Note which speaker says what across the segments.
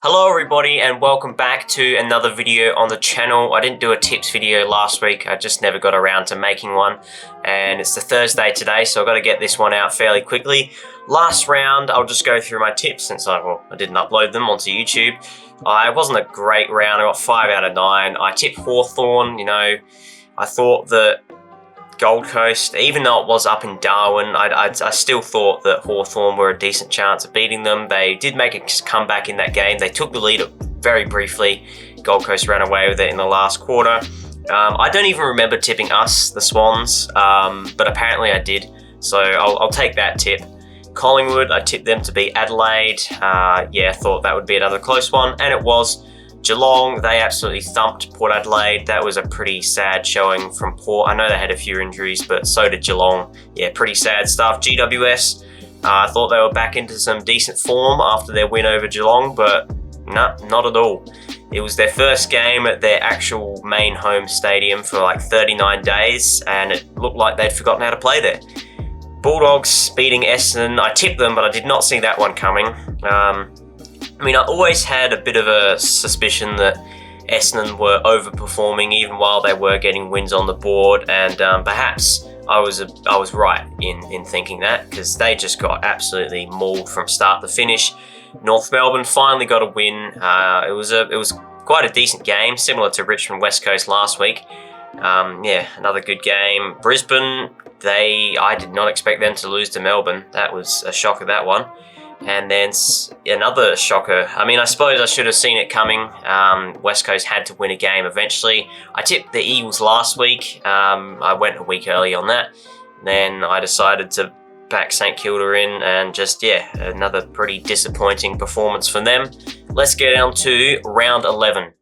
Speaker 1: Hello everybody and welcome back to another video on the channel. I didn't do a tips video last week, I just never got around to making one, and it's the Thursday today, so I've got to get this one out fairly quickly. Last round I'll just go through my tips since I didn't upload them onto YouTube. It wasn't a great round, I got 5 out of 9. I tipped Hawthorn. I thought that Gold Coast, even though it was up in Darwin, I still thought that Hawthorn were a decent chance of beating them. They did make a comeback in that game. They took the lead very briefly. Gold Coast ran away with it in the last quarter. I don't even remember tipping us, the Swans, but apparently I did. So I'll take that tip. Collingwood, I tipped them to beat Adelaide. I thought that would be another close one, and it was. Geelong, they absolutely thumped Port Adelaide. That was a pretty sad showing from Port. I know they had a few injuries, but so did Geelong. Yeah, pretty sad stuff. GWS, I thought they were back into some decent form after their win over Geelong, but no, not at all. It was their first game at their actual main home stadium for like 39 days, and it looked like they'd forgotten how to play there. Bulldogs beating Essendon. I tipped them, but I did not see that one coming. I always had a bit of a suspicion that Essendon were overperforming even while they were getting wins on the board, and perhaps I was right in thinking that, because they just got absolutely mauled from start to finish. North Melbourne finally got a win. It was quite a decent game, similar to Richmond West Coast last week. Another good game. Brisbane, I did not expect them to lose to Melbourne. That was a shocker, that one. And then another shocker. I suppose I should have seen it coming. West Coast had to win a game eventually. I tipped the Eagles last week. I went a week early on that. Then I decided to back St Kilda in, and another pretty disappointing performance from them. Let's get on to round 11.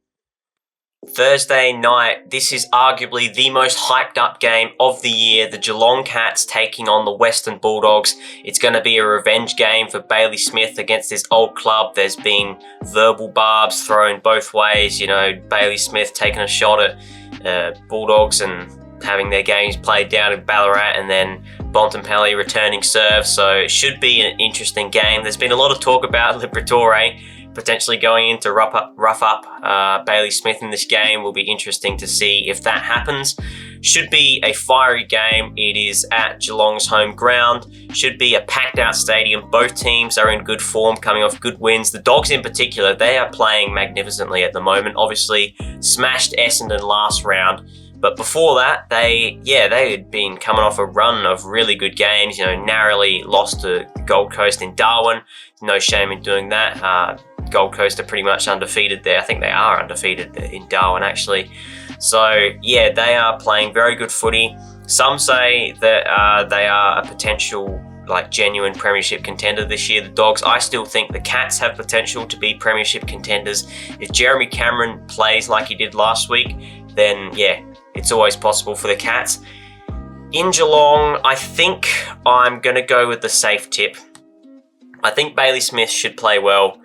Speaker 1: Thursday night, this is arguably the most hyped up game of the year. The Geelong Cats taking on the Western Bulldogs. It's going to be a revenge game for Bailey Smith against his old club. There's been verbal barbs thrown both ways. Bailey Smith taking a shot at Bulldogs and having their games played down in Ballarat, and then Bontempelli returning serve. So it should be an interesting game. There's been a lot of talk about Liberatore potentially going in to rough up Bailey Smith in this game. Will be interesting to see if that happens. Should be a fiery game. It is at Geelong's home ground. Should be a packed out stadium. Both teams are in good form, coming off good wins. The Dogs in particular, they are playing magnificently at the moment. Obviously smashed Essendon last round, but before that, they had been coming off a run of really good games. Narrowly lost to Gold Coast in Darwin. No shame in doing that. Gold Coast are pretty much undefeated there. I think they are undefeated in Darwin, actually. So, they are playing very good footy. Some say that they are a potential, genuine premiership contender this year, the Dogs. I still think the Cats have potential to be premiership contenders. If Jeremy Cameron plays like he did last week, then, it's always possible for the Cats. In Geelong, I think I'm going to go with the safe tip. I think Bailey Smith should play well.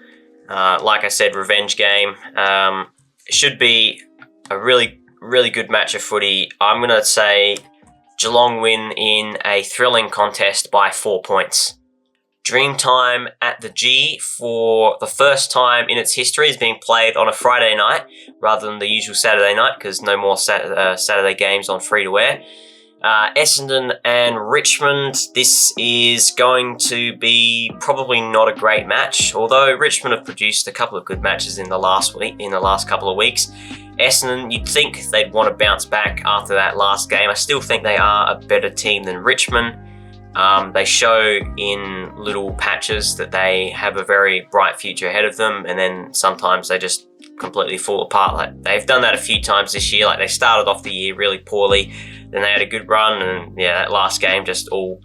Speaker 1: Like I said, revenge game. Should be a really, really good match of footy. I'm going to say Geelong win in a thrilling contest by 4 points. Dreamtime at the G, for the first time in its history, is being played on a Friday night rather than the usual Saturday night, because no more Saturday games on free-to-air. Essendon and Richmond, this is going to be probably not a great match, although Richmond have produced a couple of good matches in the last couple of weeks. Essendon, you'd think they'd want to bounce back after that last game. I still think they are a better team than Richmond. They show in little patches that they have a very bright future ahead of them, and then sometimes they just completely fall apart. They've done that a few times this year. They started off the year really poorly, then they had a good run, and that last game just all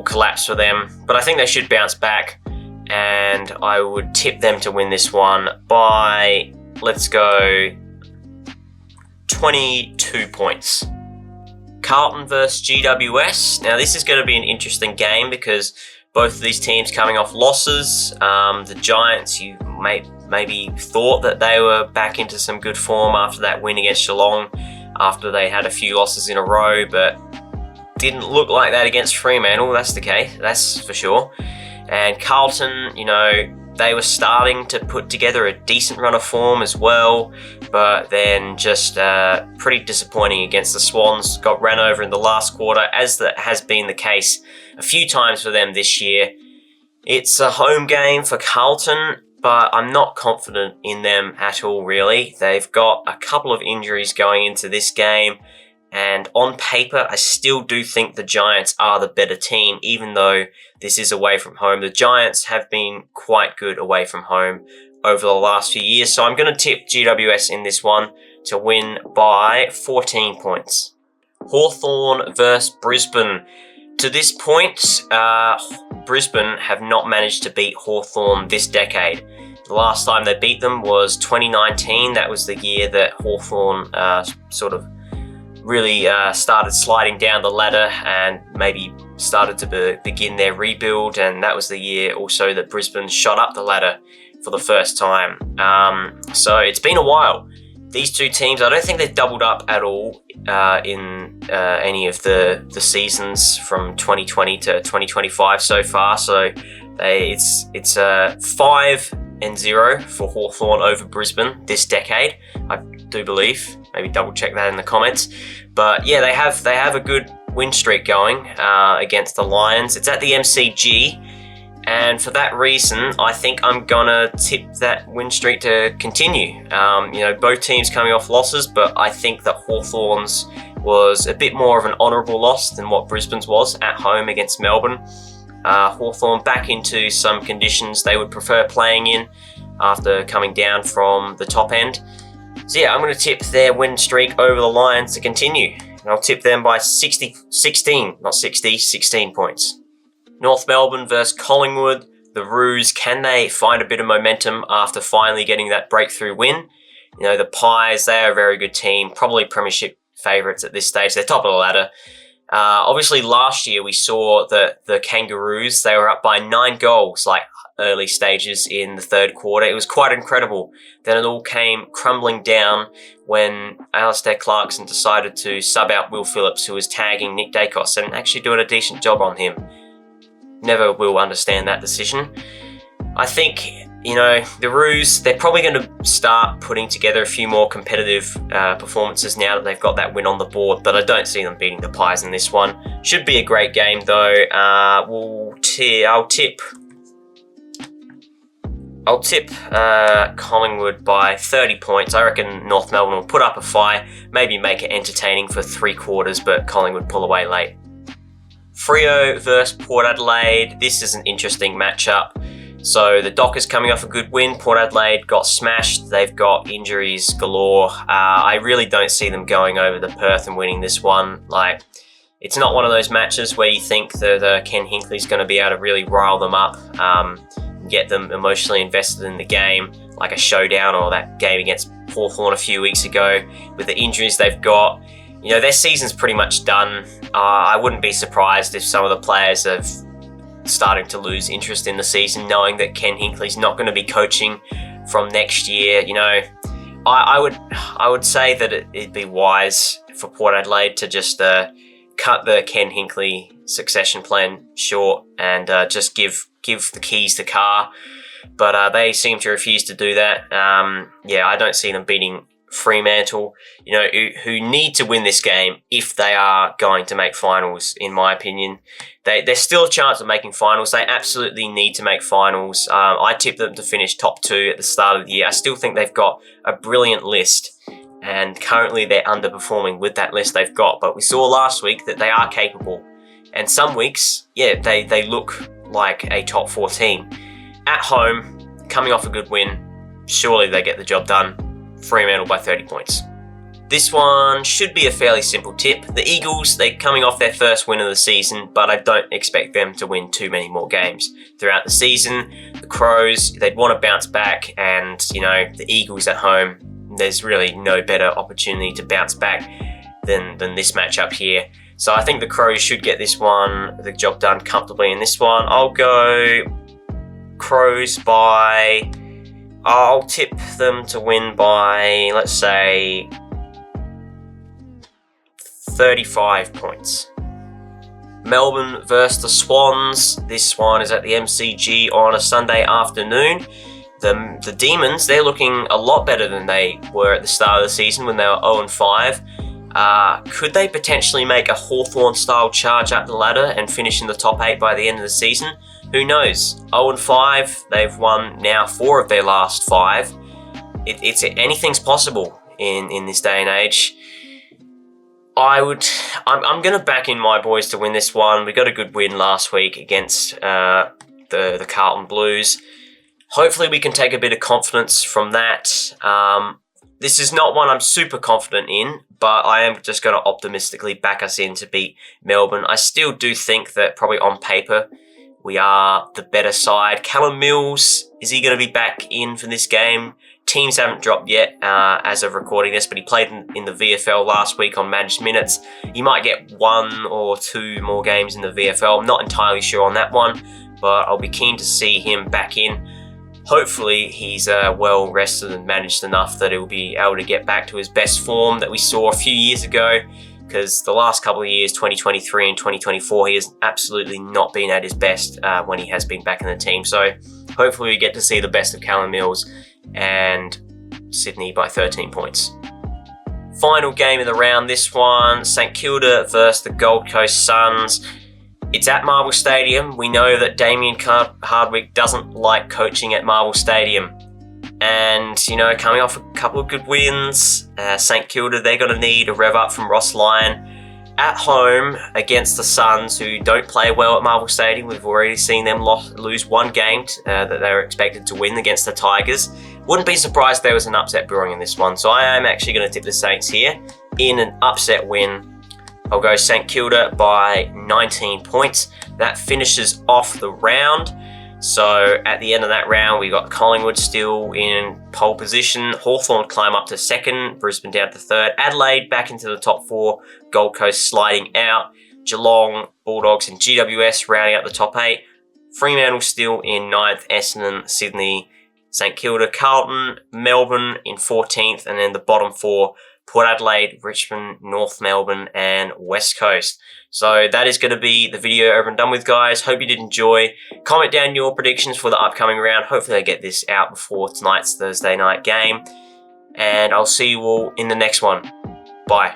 Speaker 1: collapsed for them. But I think they should bounce back, and I would tip them to win this one by, let's go, 22 points. Carlton versus GWS. Now this is going to be an interesting game because both of these teams coming off losses. The Giants, you maybe thought that they were back into some good form after that win against Geelong, after they had a few losses in a row, but didn't look like that against Fremantle. That's the case, that's for sure. And Carlton, they were starting to put together a decent run of form as well, but then just pretty disappointing against the Swans. Got ran over in the last quarter, as that has been the case a few times for them this year. It's a home game for Carlton, but I'm not confident in them at all, really. They've got a couple of injuries going into this game, and on paper, I still do think the Giants are the better team, even though this is away from home. The Giants have been quite good away from home over the last few years, so I'm going to tip GWS in this one to win by 14 points. Hawthorn versus Brisbane. To this point, Brisbane have not managed to beat Hawthorn this decade. The last time they beat them was 2019. That was the year that Hawthorn sort of really started sliding down the ladder and maybe started to begin their rebuild, and that was the year also that Brisbane shot up the ladder for the first time. So it's been a while. These two teams, I don't think they've doubled up at all in any of the seasons from 2020 to 2025 so far. So it's 5-0 for Hawthorn over Brisbane this decade, I do believe. Maybe double check that in the comments. But yeah, they have a good win streak going against the Lions. It's at the MCG, and for that reason, I think I'm gonna tip that win streak to continue. Both teams coming off losses, but I think that Hawthorn's was a bit more of an honourable loss than what Brisbane's was at home against Melbourne. Hawthorn back into some conditions they would prefer playing in after coming down from the top end. So yeah, I'm going to tip their win streak over the Lions to continue. And I'll tip them by 16 points. North Melbourne versus Collingwood. The Roos, can they find a bit of momentum after finally getting that breakthrough win? The Pies, they are a very good team, probably premiership favourites at this stage. They're top of the ladder. Obviously, last year we saw that the Kangaroos, they were up by 9 goals, like early stages in the third quarter. It was quite incredible. Then it all came crumbling down when Alistair Clarkson decided to sub out Will Phillips, who was tagging Nick Dacos and actually doing a decent job on him. Never will understand that decision. I think, the Roos, they're probably going to start putting together a few more competitive performances now that they've got that win on the board, but I don't see them beating the Pies in this one. Should be a great game, though. I'll tip Collingwood by 30 points. I reckon North Melbourne will put up a fight, maybe make it entertaining for 3 quarters, but Collingwood pull away late. Freo versus Port Adelaide. This is an interesting matchup. So the Dockers coming off a good win. Port Adelaide got smashed. They've got injuries galore. I really don't see them going over to Perth and winning this one. It's not one of those matches where you think that Ken Hinkley's going to be able to really rile them up, get them emotionally invested in the game, like a showdown or that game against Hawthorn a few weeks ago. With the injuries they've got, their season's pretty much done. I wouldn't be surprised if some of the players have starting to lose interest in the season, knowing that Ken Hinkley's not going to be coaching from next year. I would say that it'd be wise for Port Adelaide to just cut the Ken Hinkley succession plan short and just give the keys to Carr. But they seem to refuse to do that. I don't see them beating Fremantle, who need to win this game if they are going to make finals, in my opinion. There's still a chance of making finals. They absolutely need to make finals. I tipped them to finish top 2 at the start of the year. I still think they've got a brilliant list, and currently they're underperforming with that list they've got. But we saw last week that they are capable. And some weeks, they look like a top 4 team. At home, coming off a good win, surely they get the job done. Fremantle by 30 points. This one should be a fairly simple tip. The Eagles, they're coming off their first win of the season, but I don't expect them to win too many more games throughout the season. The Crows, they'd want to bounce back, and, the Eagles at home, there's really no better opportunity to bounce back than this matchup here. So I think the Crows should get this one, the job done comfortably in this one. I'll go Crows by... I'll tip them to win by, let's say, 35 points. Melbourne versus the Swans. This one is at the MCG on a Sunday afternoon. The Demons, they're looking a lot better than they were at the start of the season when they were 0-5. Could they potentially make a Hawthorn-style charge up the ladder and finish in the top 8 by the end of the season? Who knows? 0-5, they've won now 4 of their last 5. Anything's possible in this day and age. I'm going to back in my boys to win this one. We got a good win last week against the Carlton Blues. Hopefully we can take a bit of confidence from that. This is not one I'm super confident in, but I am just going to optimistically back us in to beat Melbourne. I still do think that probably on paper we are the better side. Callum Mills, is he going to be back in for this game? Teams haven't dropped yet as of recording this, but he played in the VFL last week on managed minutes. He might get 1 or 2 more games in the VFL. I'm not entirely sure on that one, but I'll be keen to see him back in. Hopefully he's well rested and managed enough that he'll be able to get back to his best form that we saw a few years ago, because the last couple of years, 2023 and 2024, he has absolutely not been at his best when he has been back in the team. So hopefully we get to see the best of Callum Mills and Sydney by 13 points. Final game of the round, this one, St Kilda versus the Gold Coast Suns. It's at Marvel Stadium. We know that Damien Hardwick doesn't like coaching at Marvel Stadium. And, you know, coming off a couple of good wins, St Kilda, they're going to need a rev up from Ross Lyon. At home against the Suns, who don't play well at Marvel Stadium. We've already seen them lose 1 game that they were expected to win against the Tigers. Wouldn't be surprised if there was an upset brewing in this one. So I am actually going to tip the Saints here in an upset win. I'll go St Kilda by 19 points. That finishes off the round. So at the end of that round, we got Collingwood still in pole position. Hawthorn climb up to 2nd. Brisbane down to 3rd. Adelaide back into the top 4. Gold Coast sliding out. Geelong, Bulldogs and GWS rounding out the top 8. Fremantle still in 9th. Essendon, Sydney, St Kilda, Carlton, Melbourne in 14th. And then the bottom 4, Port Adelaide, Richmond, North Melbourne, and West Coast. So that is going to be the video over and done with, guys. Hope you did enjoy. Comment down your predictions for the upcoming round. Hopefully I get this out before tonight's Thursday night game. And I'll see you all in the next one. Bye.